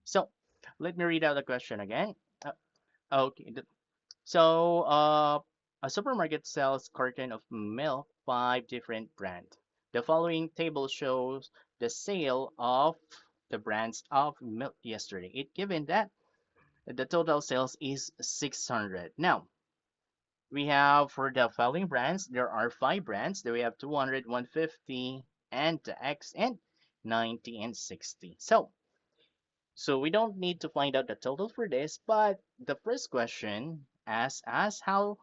So let me read out the question again. Uh, okay. So a supermarket sells carton of milk, five different brands. The following table shows the sale of the brands of milk yesterday. It given that the total sales is 600. Now, we have for the following brands, there are five brands. There we have 200, 150, and the X, and 90 and 60. So we don't need to find out the total for this, but the first question asks us how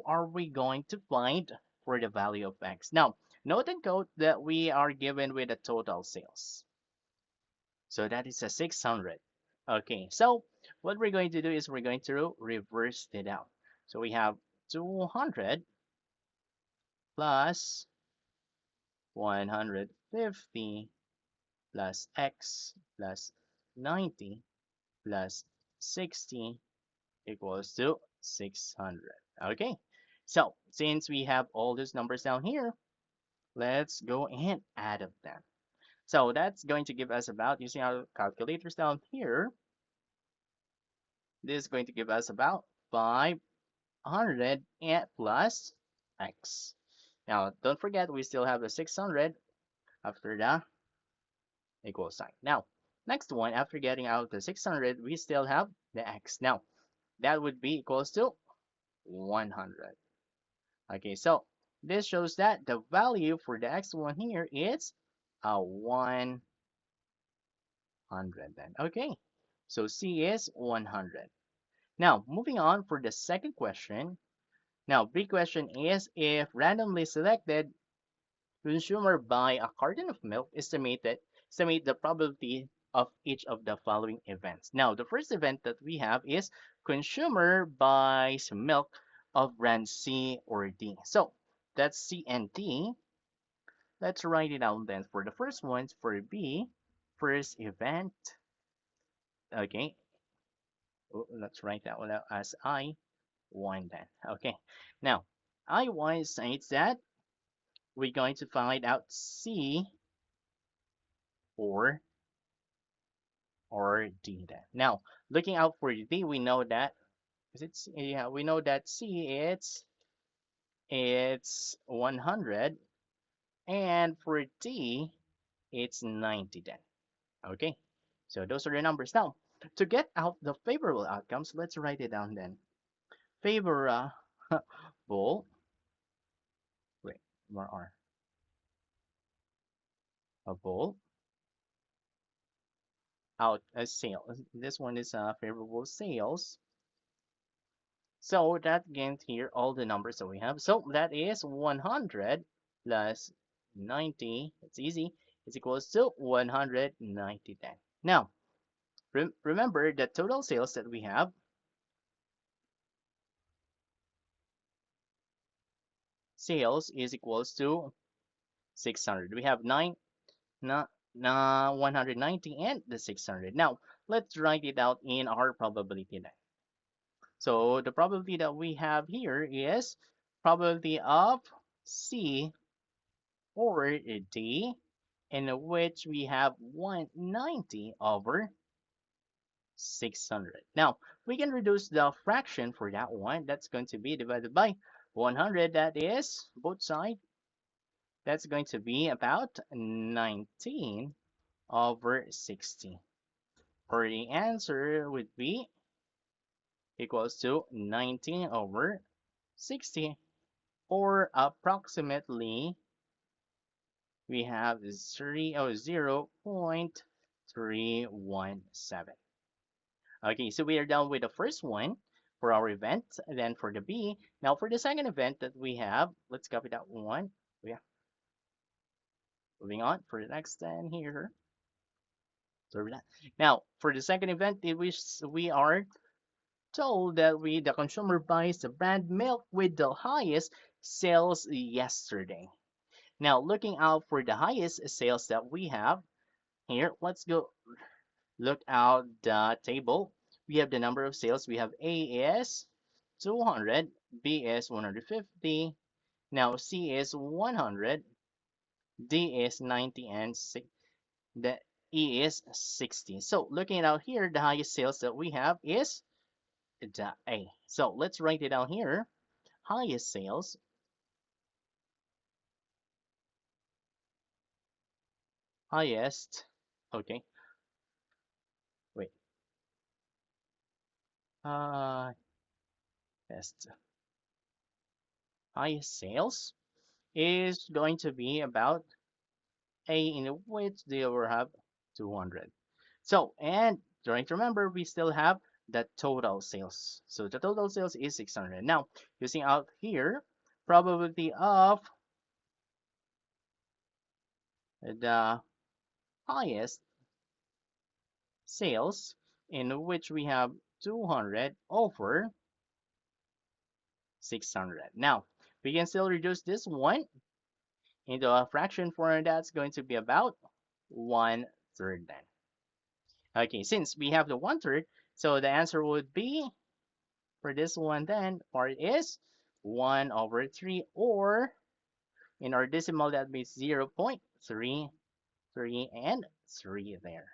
are we going to find for the value of X? Now, note and quote that we are given with the total sales. So that is a 600. Okay, so what we're going to do is we're going to reverse it out. So we have 200 plus 150 plus X plus 90 plus 60 equals to 600. Okay, so since we have all these numbers down here, let's go and add up them. So that's going to give us about, using our calculators down here, this is going to give us about 500 and plus x. Now, don't forget, we still have the 600 after the equal sign. Now, next one, after getting out the 600, we still have the x. Now, that would be equals to 100. Okay, so this shows that the value for the x one here is 100 then. Okay, so C is 100. Now, moving on for the second question. Now, big question is if randomly selected consumer buy a carton of milk, estimate the probability of each of the following events. Now, the first event that we have is consumer buys milk of brand C or D. So that's C and D. Let's write it down then. For the first ones, for B, first event. Okay, let's write that one out as I1 then. Okay, now I1 states that we're going to find out C or D then. Now, looking out for D, we know that is it yeah, we know that C it's 100 and for D it's 90 then. Okay. So those are the numbers. Now, to get out the favorable outcomes, let's write it down then. Favorable wait, more R. A bull out a sale. This one is favorable sales. So that gains here all the numbers that we have. So that is 100 plus 90. It's easy. It's equals to 190 then. Now, remember the total sales that we have. Sales is equals to 600. We have 190 and the 600. Now, let's write it out in our probability then. So the probability that we have here is probability of C or D, in which we have 190 over 600. Now, we can reduce the fraction for that one. That's going to be divided by 100. That is, both sides, that's going to be about 19 over 60. Or the answer would be equals to 19 over 60, or approximately we have 0.317. Okay, so we are done with the first one for our event. And then for the B, now for the second event that we have, let's copy that one. Yeah, moving on for the next 10 here. Sorry that. Now, for the second event, we are told that the consumer buys the brand milk with the highest sales yesterday. Now, looking out for the highest sales that we have here, let's go look out the table. We have the number of sales. We have A is 200, B is 150, now C is 100, D is 90, and is 60. So looking out here, the highest sales that we have is the A. So let's write it down here. Highest sales, highest, okay, wait, uh, best, highest sales is going to be about A, in which they will have 200. So, and trying to remember, we still have the total sales. So the total sales is 600. Now, using out here, probability of the highest sales, in which we have 200 over 600. Now, we can still reduce this one into a fraction form. That's going to be about 1/3 then. Okay, since we have the 1/3, so the answer would be for this one then, part is 1 over 3, or in our decimal that means 0.33 and 3 there.